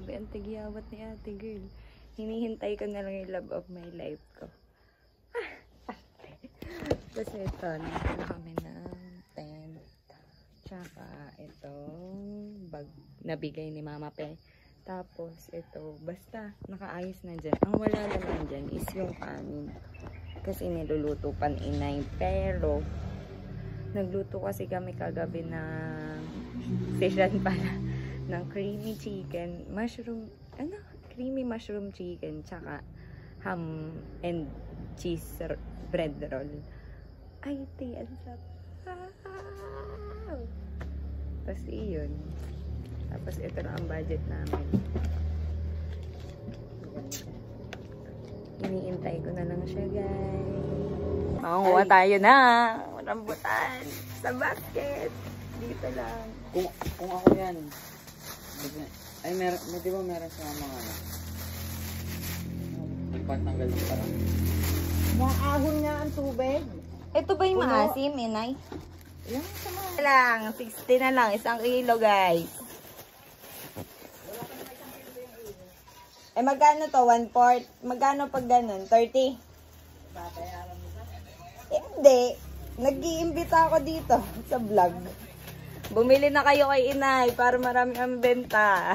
Grabe, ang tigiyawat ni ate girl. Hinihintay ko na lang yung love of my life ko. Tapos ito, nagpala kami ng tent. Tsaka itong bag nabigay ni Mama Pe. Tapos ito, basta nakaayos na dyan. Ang wala naman dyan is yung kanin. Kasi niluluto pan inay. Pero, nagluto kasi kami kagabi ng session pala. Ng creamy chicken, mushroom, creamy mushroom chicken, tsaka ham and cheese bread roll. Ay, ang sarap. Tapos iyon. Tapos ito na ang budget namin. Iniintay ko na lang siya, guys. Makukuha tayo na rambutan sa basket. Dito lang. Kung ako yan, ay meron, di ba meron sa mga ano? Nagpatanggal yung parang. Maahon nga ang tubig. Ito ba yung maasim, inay? Yan, sama lang. 60 na lang. 1 kilo, guys. Eh, magkano to? 1/4? Magkano pag ganun? 30? Hindi. Nag-iimbita ako dito sa vlog. Bumili na kayo kay inay para marami ang benta.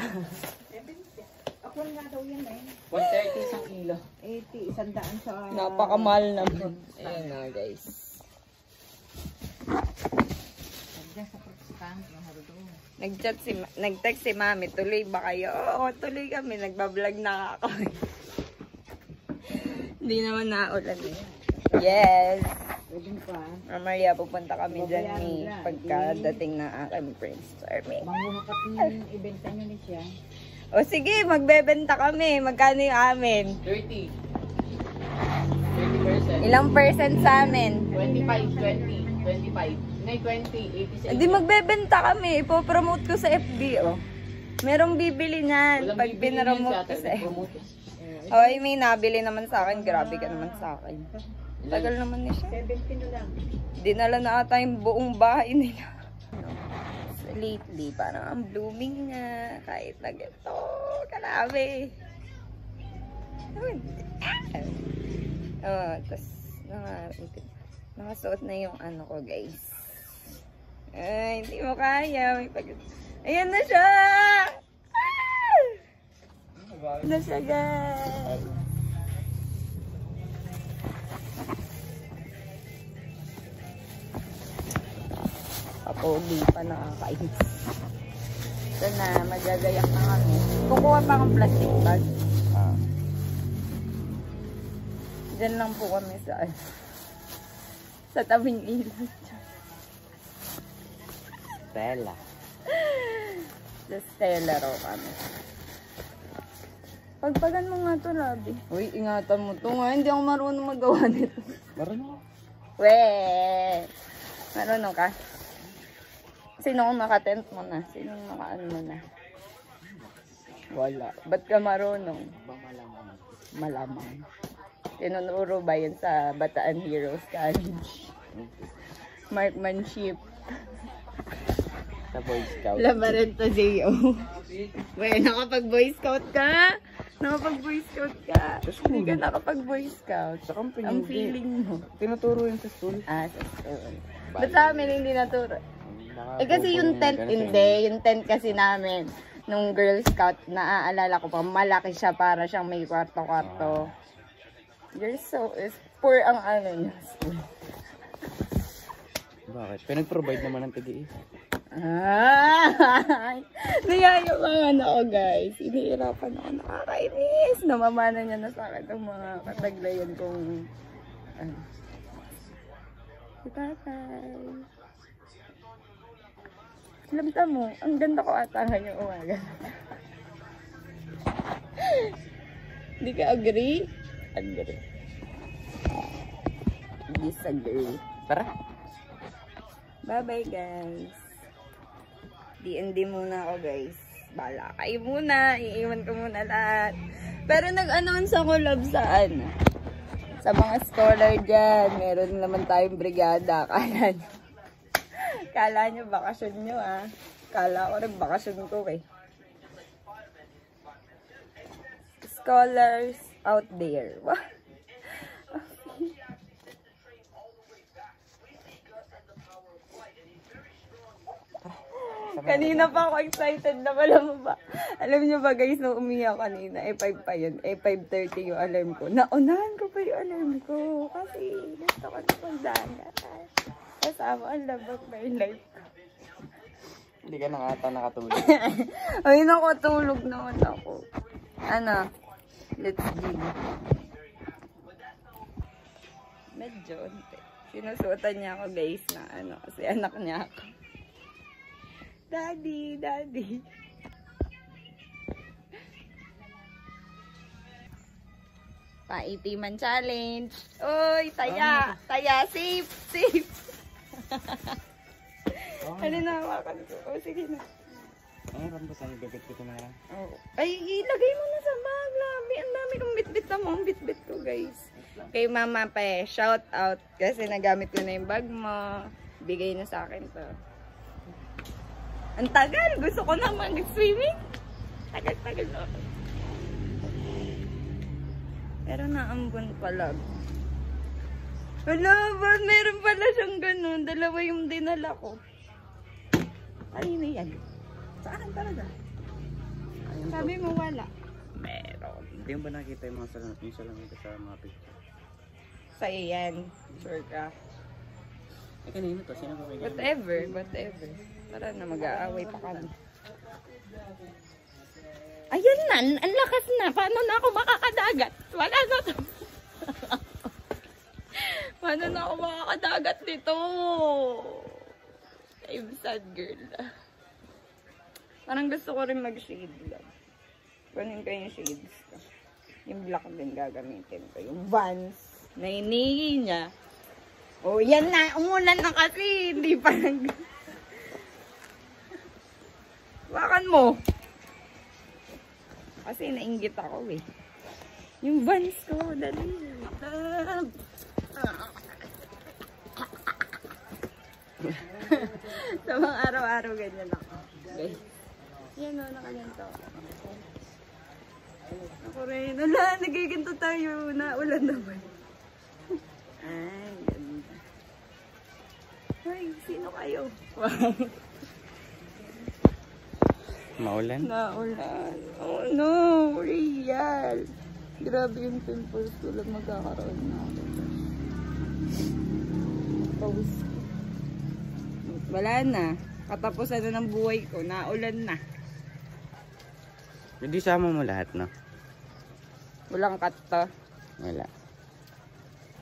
Ako nga daw yan eh. 130 isang kilo. 80, 100 sa... Napakamahal naman. Ayan na, guys. Nag-text si Mami, tuloy ba kayo? Oo, tuloy kami. Nagbablog na ako. Hindi naman naulan eh. Yes! Pwedeng pa. Maria, pupunta kami dyan ni pagkadating ng aking Prince Charming. Manghuhakat ibenta nyo ni siya. O sige, magbebenta kami. Magkano yung amin? 30. 30%. Ilang percent sa amin? 25, 20, 25. Ngay 20, 86. Hindi, magbebenta kami. Ipopromote ko sa FB, oh. Merong bibili niyan pag pinapromote ko sa FB. Ay, may nabili naman sa akin. Grabe ka naman sa akin. Tagal naman niya siya. 70 na lang. Dinala na ata yung buong bahay nila. So, lately, parang ang blooming niya. Kahit na gito. Kalabi. Oh, tapos nakasuot na yung ano ko, guys. Ay, hindi mo kaya. Ayan na siya! Ayan na siya, guys. Papogi pa, nakakainis. Ito na, magagayak na kami. Kukuha pa akong plastic bag. Diyan lang po kami sa tabing ilog. Stella. Sa Stella raw kami. Pagpagan mo nga to, Labi. Uy, ingatan mo to nga. Hindi ako marunong magawa nito. Marunong ako. Weh! Marunong ka? Sino kung naka-tent mo na? Sino kung naka-ano mo na? Wala. Ba't ka marunong? Malamang. Malamang. Tinunuro ba yun sa Bataan Heroes College? Markmanship. Sa Boy Scout. Labaran to, J.O. Well, nakapag-Boy Scout ka? Nakapag-Boy Scout ka? Hindi ka nakapag-Boy Scout. Sa company. Ang feeling mo. Tinuturo yun sa school. Ah, sa school. Ba't sa amin hindi naturo? Eh kasi yung tent, hindi. Yung tent kasi namin, nung Girl Scout, naaalala ko pa, malaki siya para siyang may kwarto-kwarto. You're so, poor ang ano niya. Bakit? Pinag-provide naman ng tigi-is. Ay! Nayayabangan ako, guys. Hinihirapan ako. Nakakainis. Namamana niya na sa akin ang mga kataglayan kong si tatay. Lamta mo, ang ganda ko ata ngayong umaga. Hindi ka agree? Agree. Disagree. Tara. Bye-bye, guys. D&D muna ako, guys. Bala kayo muna. Iiwan ko muna lahat. Pero nag-announce ako, love, saan? Sa mga scholar dyan. Meron naman tayong brigada. Kala nyo bakasyon nyo, ah. Kala ko rin bakasyon ko, eh. colors out there. Kanina pa ako excited na wala mo ba? Alam niyo ba guys, nung umiyak kanina, 5 pa yun. 5:30 yung alarm ko. Naunahan ko pa yung alarm ko. Kasi gusto ko na pagdagat. Kasama ang love of my life ko. Hindi ka na ata nakatulog. Ay, nakatulog naman ako. Ano? Let's dig. Medyo unti. Sinusuotan niya ako guys na ano, kasi anak niya ako. Daddy, daddy. Paitiman challenge. Uy, taya. Taya, safe, safe. Ano na hawakan ko? O, sige na. Ano rambusan yung bibit ko na? Oh. Ay, ilagay mo na sa bag. Labi. Ang dami kong bit-bit na mo. Ang bit-bit ko, guys. Kay mama pa eh. Shout out. Kasi nagamit ko na yung bag mo. Bigay na sa akin to. Ang tagal. Gusto ko na mag-swimming. Tagal-tagal na. Pero naambon pala. Wala ba? Meron pala siyang ganun. Dalawa yung dinala ko. Ay, na yan. Saan talaga? Ayun Sabi mo wala. Meron. Hindi mo ba nakita yung mga salamin ko sa mga picture? Sa'yo yan. Sure ka. Eh kanino to? Sino ba may ganun? Whatever, whatever. Para na mag-aaway pa kami. Ayan na, ang lakas na. Paano na ako makakadagat? Wala na to. Paano na ako makakadagat nito? I'm sad girl. Parang gusto ko rin mag-shade lang. Kunin ko yung shades ko. Yung black din gagamitin ko. Yung Vans na hinihi niya. Oh, yan na. Umulan na kasi. Hindi pa nag... Wakan mo. Kasi nainggit ako eh. Yung Vans ko. Dali. Sa mga araw-araw ganyan ako. Guys. Yan o, nakaganto ako. Ako rin. Wala, nagiginto tayo. Naulan naman. Ay, ganda. Ay, sino kayo? Maulan? Naulan. Oh no, real. Grabe yung pimples ko lang magkakaroon na ako. Pause. Wala na. Katapusan na ng buhay ko. Naulan na. Hindi sama mo lahat, no? Walang cut to. Wala.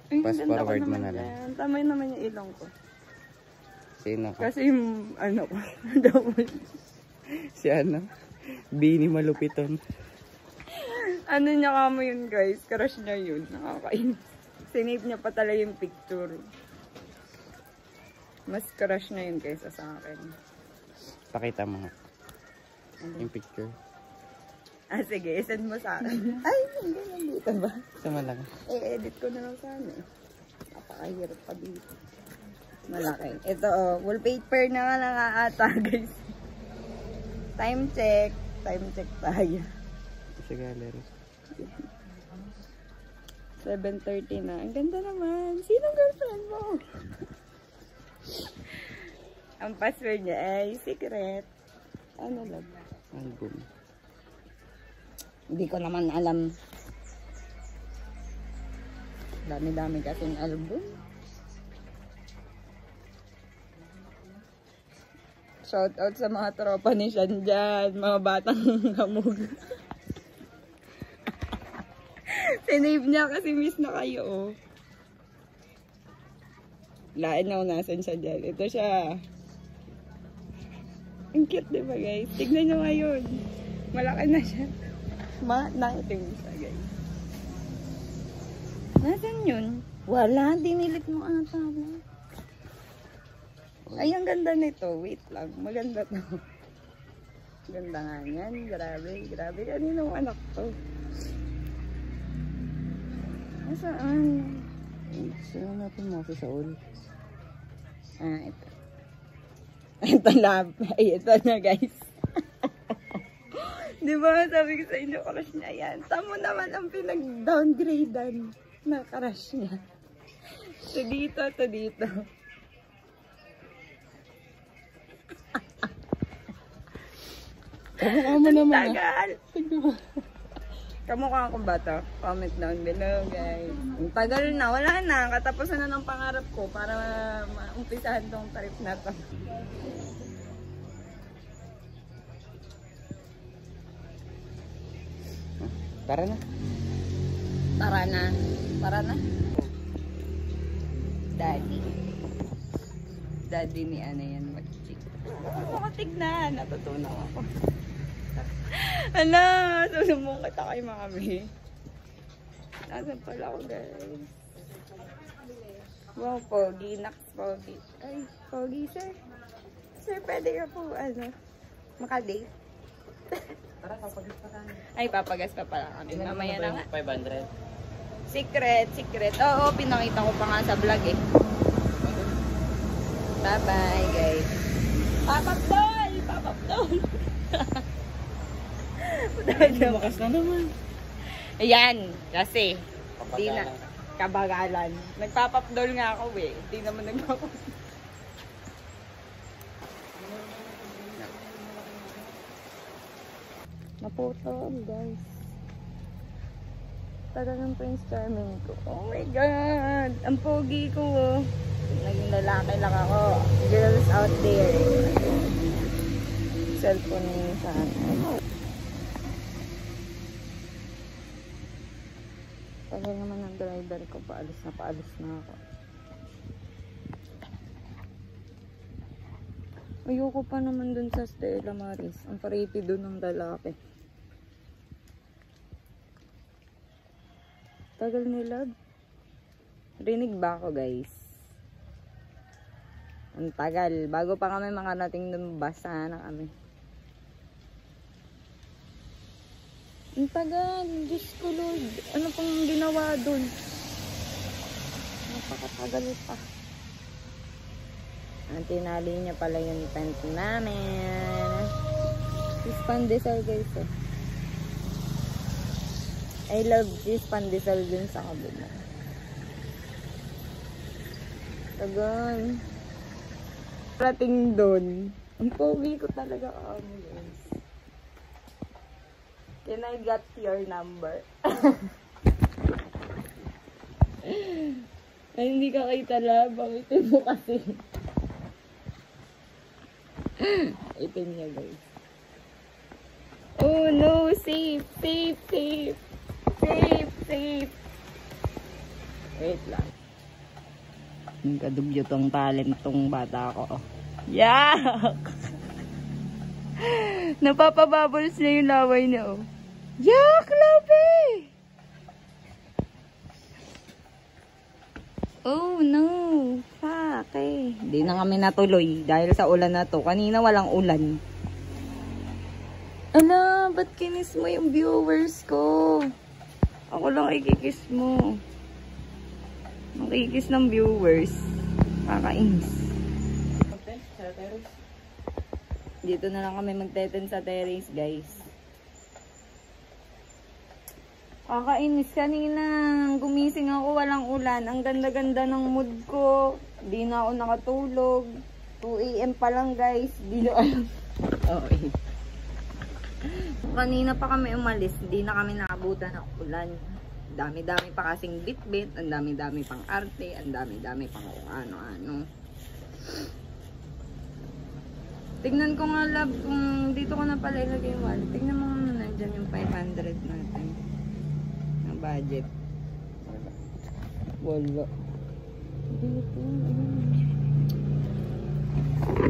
Ay, Fast ganda ko forward mo naman na lang. yan. Tama yun naman yung ilong ko. Sino ka? Kasi yung ano ko. Double. Si ano? Bini malupiton. Ano niya kamo yun guys? Crush niya yun. Nakakainis. Sinave niya pa talaga yung picture. Mas crush na yun kaysa sa akin. Pakita mo nga. Yung picture. Ah sige, isend mo sa akin. Ay, hindi nandito ba? Sama lang. Eh-edit ko na lang sana eh. Napakahirap pa dito. Malaki. Ito oh, wallpaper na nga lang ata guys. Time check. Time check tayo. Sa gallery. 7:30 na. Ang ganda naman. Sinong girlfriend mo? Ang password niya ay secret. Ano lang? Album. Hindi ko naman alam. Dami-dami kasing album. Shout out sa mga tropa ni Sean dyan. Mga batang hamog. Sinave niya kasi miss na kayo oh. Lain na kung nasan siya dyan. Ito siya. Ang cute diba guys? Tignan nyo ngayon. Malaki na siya. Naiting siya guys. Nasaan yun? Wala. Dinilit mo ata. Ay, ang ganda nito. Wait lang. Maganda to. Ganda nga yan. Grabe. Grabe. Kaninong anak to? Nasaan? Sino natin mo sa Saul? Ah, ito. Ito na. Ay, ito na guys. Di ba sabi ko sa inyo, crush niya yan. Tamo naman ang pinag-downgradean na crush niya. To dito, to dito. Kamukha mo naman. Tagal! Kamukha akong bata. Comment down below, guys. Ang tagal na, wala na. Katapusan na ng pangarap ko para maumpisahan tong trip na to. Tara na. Tara na. Tara na. Daddy. Daddy ni ano yan, mag-chick. Ako tignan. Natutunan ako. Ala, susumbong kita kay mami. Nasaan pala ako, guys? Wow, pogi. Nax, pogi. Ay, pogi, sir. Sir, pwede ka po, makadate? Tara, papagas pa tayo. Ay, papagas pa pala kami. Mamaya na nga. 500. Secret, secret. Oo, pinakita ko pa nga sa vlog eh. Bye-bye, guys. Papapdol! Papapdol! Bumakas na naman. Ayan, kasi di na Kabagalan. kabagalan. Nagpapapdol nga ako eh. Di naman nagpapapdol. Naputol, guys. Tagal ng Prince Charming ko. Oh my God! Ang pogi ko, oh. Naging lalaki lang ako. Girls out there. Cellphone niya sana. Tagal naman ng driver ko. Paalis na ako. Ayoko pa naman dun sa Stella Maris. Ang paripi dun ng lalaki. Tagal nila. Rinig ba ako, guys? Ang tagal. Bago pa kami makarating dun, basa na kami. Ang tagal. Diyos ko, Lord. Ano pang ginawa dun? Napakatagal pa. Ang tinali niya pala yung tent namin. This pandesal, guys, eh. I love this pandesal dun sa kabila. Tagal. Parating dun. Ang pogi ko talaga kami, guys. Can I get your number? Ay, hindi ka kita labang. Itin mo kasi. Itin niya, guys. Oh no, safe, safe, safe. Safe, safe. Wait lang. Yung kadugyo tong talent tong bata ko. Yak! Napapabubbles niya yung laway niya, oh. Yak, labi! Oh no, fuck eh. Hindi na kami natuloy dahil sa ulan na to. Kanina walang ulan. Ala, ba't kinis mo yung viewers ko? Ako lang ikikis mo. Makikis ng viewers. Kakainis. Dito na lang kami magteten sa terrace, guys. Kakainis. Kanina, gumising ako, walang ulan. Ang ganda-ganda ng mood ko. Di na ako nakatulog. 2 AM pa lang, guys. Di na alam. Okay. Kanina pa kami umalis. Di na kami nakabutan ng ulan. Dami-dami pa kasing bit-bit. Ang dami-dami pang arte. Ang dami-dami pang ano-ano. Tignan ko nga, love, kung dito ko na pala ilagay yung wallet. Tignan mo nga nandyan yung 500 natin. Na budget. Wala. Dito.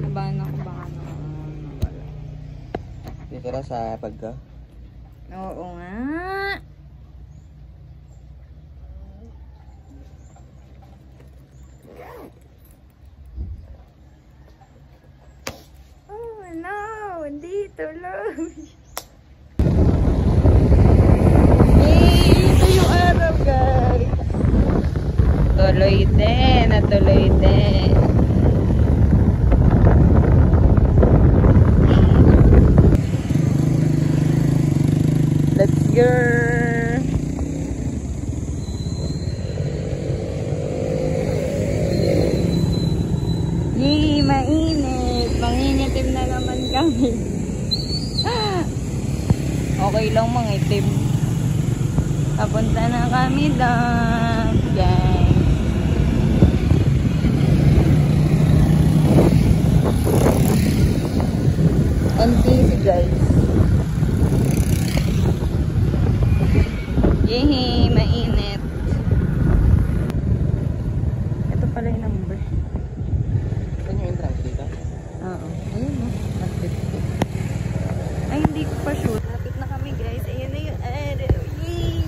Nabahan ako baka nawala. Dito na sa pagka. Oo nga. Oh no, dito lang. Hey, ito yung araw, guys. Tuloy din, natuloy din. Tiger! Yee, mainit. Mangingitim na naman kami. Okay lang mangitim. Papunta na kami doon, guys. NTC, guys. Yehey, mainit. Ito pala yung number. Saan yung entrance dito? Oo. Ayun, no? Ay, hindi ko pa shoot. Lapit na kami, guys. Ayun na yung araw. Yay!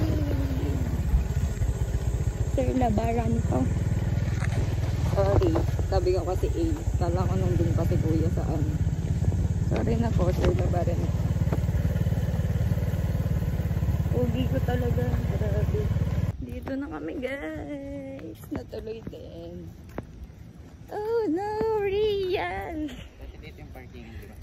Sir, labaran ko. Sorry. Sabi ko kasi A. Kala ko nandun pa si Kuya sa ano. Sorry na po, sir, labaran ko. Ugi ko talaga. Grabe. Dito na kami, guys. Natuloy din. Oh, no, real! Kasi dito yung parking, di ba?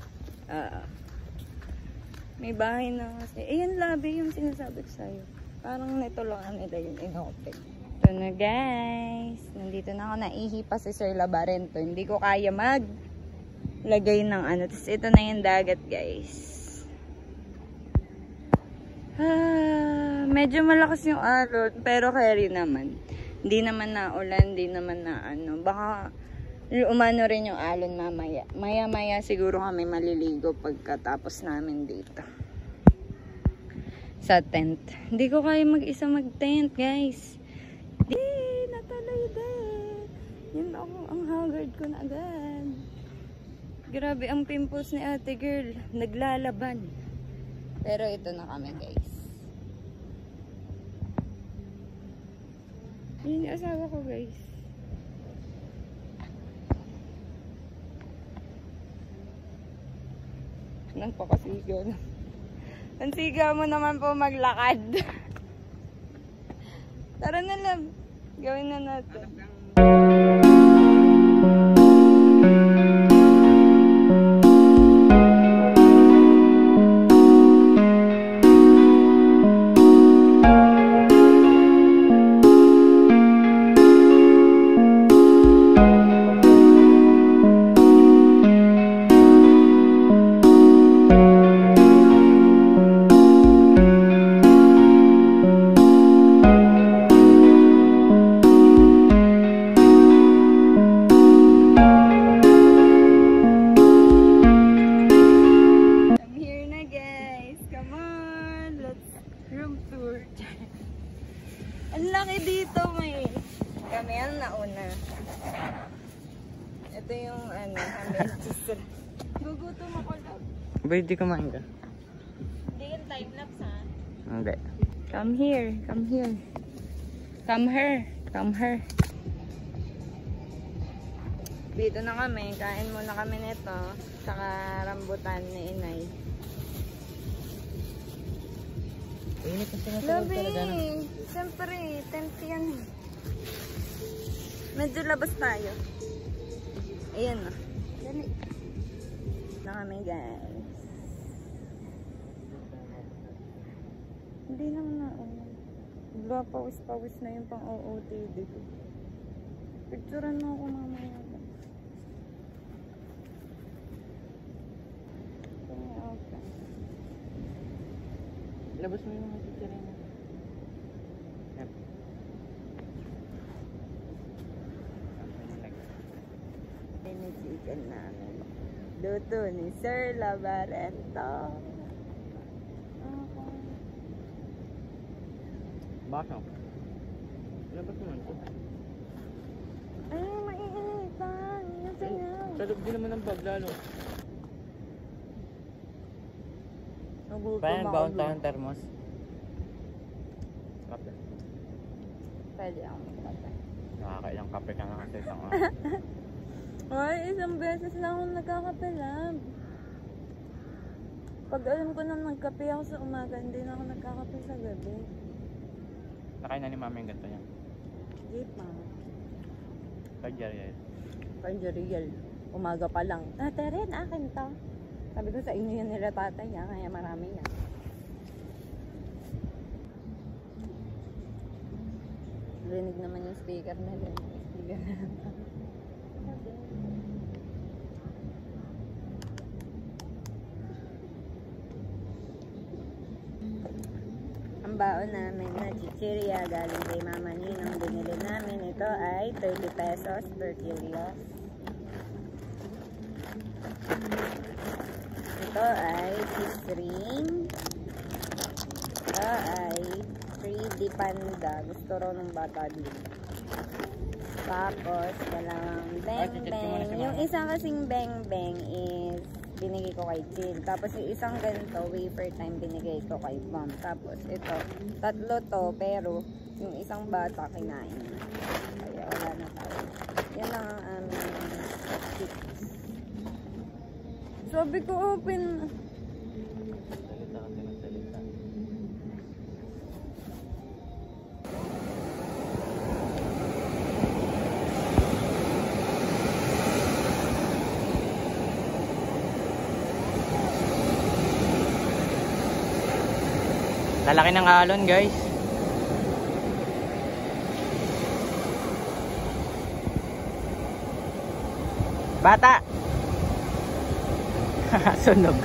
May bahay na kasi. Ayan, labi yung sinasabi ko sa'yo. Parang nito lang nila yung inopen. Ito na, guys. Nandito na ako. Naihi pa si Sir Labarento. Hindi ko kaya maglagay ng ano. Tapos ito na yung dagat, guys. Medyo malakas yung alon. Pero carry naman. Hindi naman na ulan. Hindi naman na ano. Baka umano rin yung alon mamaya. Maya-maya siguro kami maliligo pagkatapos namin dito. Sa tent. Hindi ko kaya mag-isa mag-tent, guys. Natuloy din. Yun ako, ang haggard ko na agad. Grabe ang pimples ni ate girl. Naglalaban. Pero ito na kami, guys. Yun yung asawa ko, guys. Nagpakasiga na. Ang siga mo naman po maglakad. Tara na lang. Gawin na natin. Ang laki dito, may. Kami ang nauna. Ito yung ano, kami. Gugutom ako lang. Ba't di kumain ka? Hindi yung time-lapse, ha? Hindi. Come here, come here. Come here, come here. Dito na kami, kain muna kami nito. Saka rambutan ni inay. Init na sinasagot Labi, talaga na. siyempre, tent yan. Medyo labas tayo. Ayan na. Dali. Na kami, guys. Hindi naman na, pawis-pawis na yung pang-OOTD ko. Picturean mo ako mamaya. Okay. Labas mo yung mga picture mo. Yep. Pinisikan namin. Luto ni Sir Labarento. Bakit? Labas mo ito. Ay, maiinitan. Yung sayaw. Salog din naman ang bag lalo. Nagutom Paano ako. baon tayong thermos? Kape. Pwede ako magkape. Nakakailang kape ka na kasi isang araw. Ay, isang beses lang ako nagkakape lang. Pag alam ko na nagkape ako sa umaga, hindi na ako nagkakape sa gabi. Nakain na ni mami yung ganito niya. Hindi pa. Kay Jariel. Real. Umaga pa lang. Ate rin, akin to. Sabi ko sa inyo yan nila tatay niya, kaya marami yan. rinig naman yung speaker nila. Ang baon namin na chichirya galing kay Mama Ninang. Binili namin. Ito ay 30 pesos per kilo. Ito ay cheese ring. Ito ay 3D panda. Gusto raw ng bata din. Tapos, walang beng-beng. Yung isang kasing beng-beng is binigay ko kay Jill. Tapos yung isang ganito, wafer time, binigay ko kay Mom. Tapos ito, tatlo to, pero yung isang bata kinain. Kaya wala na tayo. Yan lang ang aming tips. Sabi ko open. Salita kasi ng salita. Lalaki ng alon, guys. Bata. Sunog.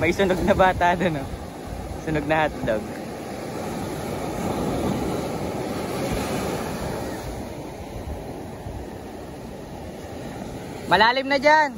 May sunog na bata doon, oh. Sunog na hotdog. Malalim na dyan.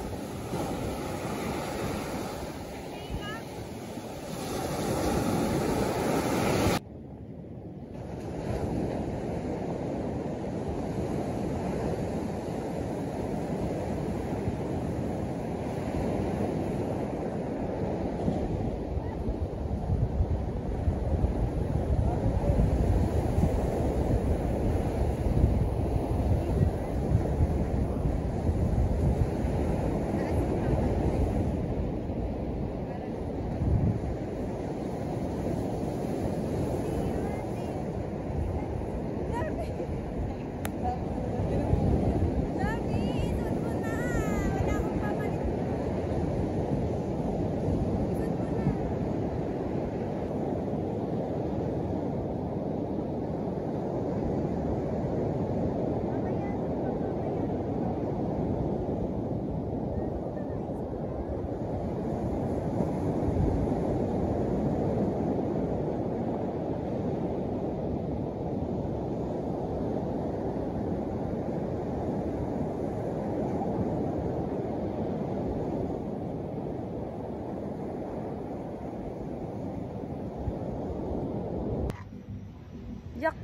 Yak!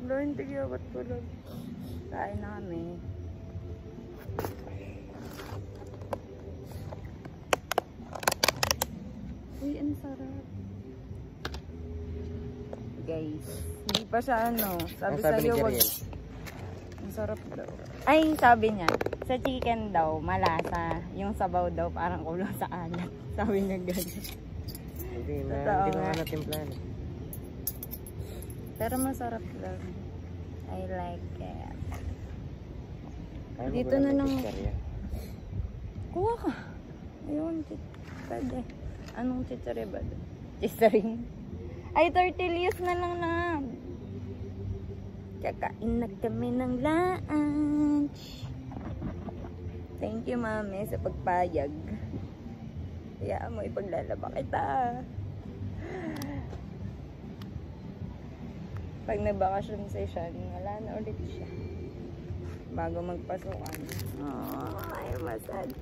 Wala, hindi kaya ba't pala? Kain na kami. Uy, ang sarap. Guys, hindi pa siya ano. Sabi sa'yo, wag... Ang sarap daw. Ay, sabi niya, sa chicken daw, malasa. Yung sabaw daw, parang kulang sa alat. Sabi niya gano'n. Hindi Totoo ko nga. nga natimplan. Pero masarap lang. I like it. Ayaw mo Dito ba na ng lang. chichirya? Kuha ka. Ayun, pwede. Anong chichari ba? Chicharing? Ay, tortillas na lang na. Kakain na kami ng lunch. Thank you, mami, sa pagpayag. Hayaan mo, ipaglalaba kita. Pag nagbakasyon si Sean, wala na ulit siya. Bago magpasukan. Oh, ay massage.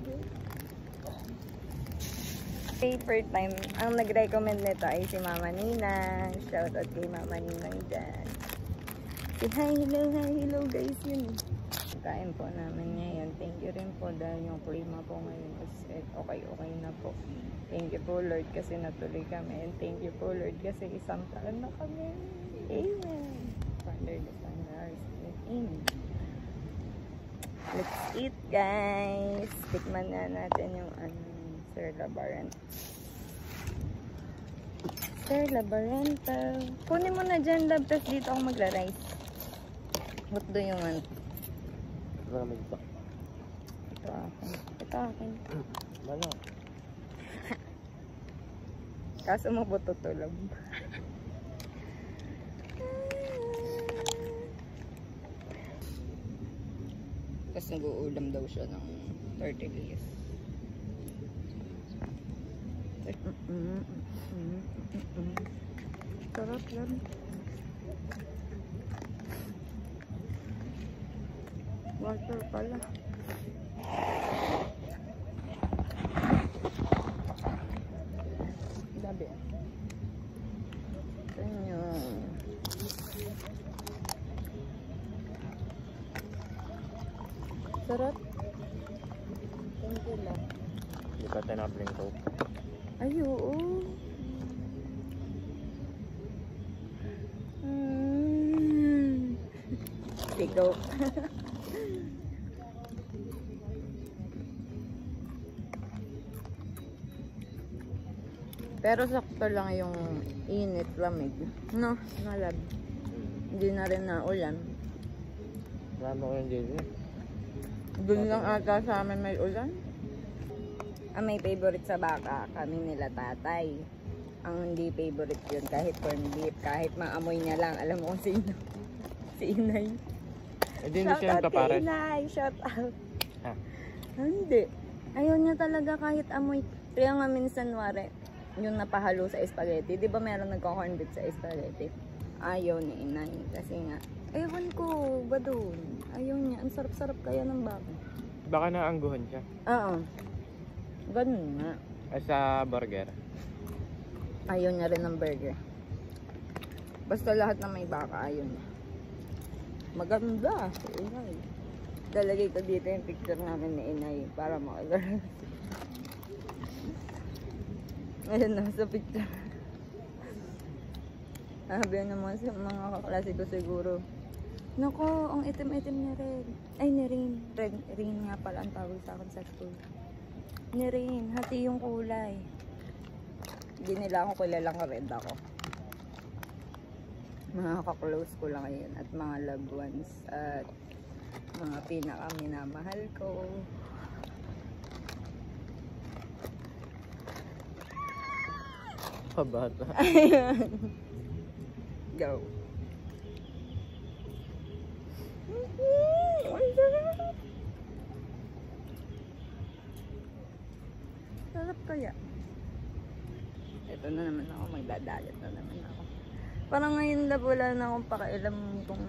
Paper time. Ang nag-recommend nito ay si Mama Nina. Shoutout kay Mama Ninang dyan. Hi, hello guys. Yun. Kain po namin ngayon. Thank you rin po dahil yung klima po ngayon is okay na po. Thank you po Lord kasi natuloy kami. And thank you po Lord kasi isang taon na kami. Amen. Father, the Son, and the Holy Spirit. Amen. Let's eat guys. Tikman na natin yung Sir Labarant. Sir Labaranta. Kunin mo na dyan love. Tapos dito ako magra-rice. What do you want? Ito akin. Ito akin. Wala. Kaso mo po tutulog. Tapos nag-uulam daw siya ng tortillas. Sarap lang. Water pala. Dabi. Ganyo. Sarap. Thank you lang. Hindi pa tayo nakablink ko. Ay, oo. Sigaw. Pero sakto lang yung init, lamig. No, malab. Hindi na rin na ulan. Marami ko yung dito. Doon lang ata sa amin may ulan. Ang may favorite sa baka, kami nila tatay. Ang hindi favorite yun, kahit corned beef, kahit maamoy niya lang. Alam mo kung sino? Si Inay. Hindi Shout siya out kay kapares. Inay, shout out. Ha? Hindi. Ayaw niya talaga kahit amoy. Kaya nga minsan, wari, yung napahalo sa spaghetti. Di ba meron nagko-corned beef sa spaghetti? Ayaw ni Inay. Kasi nga, ewan ko, ba doon? Ayaw niya. Ang sarap-sarap kaya ng baka. Baka naangguhan siya. Oo. Ganun nga. Sa burger. Ayaw niya rin ng burger. Basta lahat na may baka, ayaw niya. Maganda si Inay. Dalagay ko dito yung picture namin ni Inay para makilala. Ayun na sa picture. Sabi naman sa mga kaklase ko siguro, nako, ang itim-itim ni Red. Ay, ni Rain. Rain nga pala ang tawag sa akin sa school. Ni Rain, hati yung kulay. Hindi nila ako kilalang red ako. Mga ka-close ko lang yun at mga loved ones at mga pinaka-minamahal ko. Pabata. Ayan. Go. Ang sarap. Sarap kaya. Ito na naman ako, magdadalit na naman ako. Parang ngayon na wala na akong pakialam kung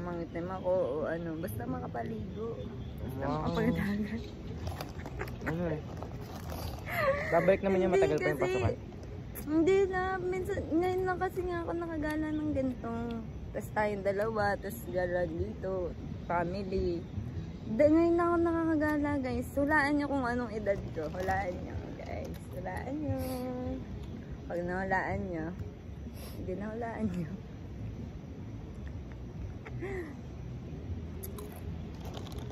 mangitim ako o ano. Basta makapaligo. Basta makapagdagat. Ano eh? Babalik naman yung matagal pa yung pasukan. Hindi na. Minsan, ngayon lang kasi nga ako nakagala ng ganito. Tapos tayong dalawa. Tapos gala dito. Family. Ngayon lang ako nakakagala guys. Hulaan nyo kung anong edad ko. Hulaan nyo guys. Hulaan nyo. Pag nahulaan nyo, hindi nahulaan nyo.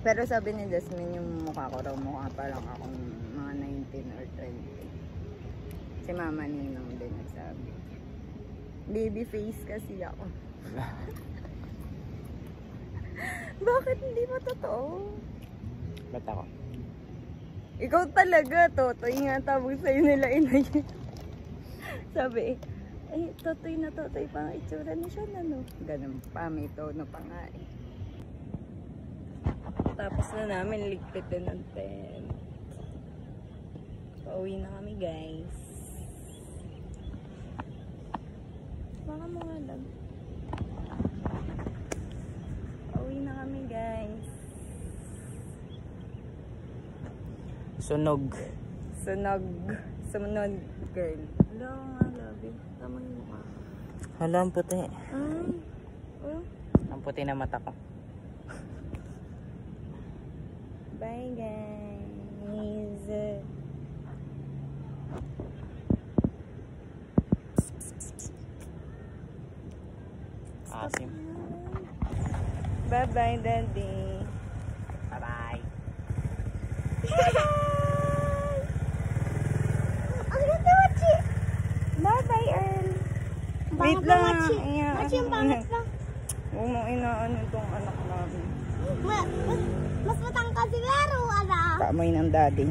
Pero sabi ni Jasmine, yung mukha ko raw, mukha pa lang akong mga 19 or 20. Si Mama Ninong din nagsabi. Baby face kasi ako. Bakit hindi mo totoo? Ba't ako? Ikaw talaga, Totoy nga tawag sa'yo nila Inay. Sabi ay, Totoy na Totoy pa ang itsura ni siya na no. Ganun pa, may tono pa nga eh. Tapos na namin ligpitin ng tent. Pauwi na kami guys. Baka mga lang. Pauwi na kami guys. Sunog. Sunog. Sunog girl. Hello nga, love you. Tama yung mukha. Hala, ang puti. Oh. Ang puti na mata ko. Bye guys. Asim. Bye bye daddy. Bye bye. Ang ganda Machi. Bye bye Earl. Wait lang. Machi yung pangit lang. Huwag mo inaano itong anak namin. Mas matangkad si Laro, ala. Paamoy ng daddy.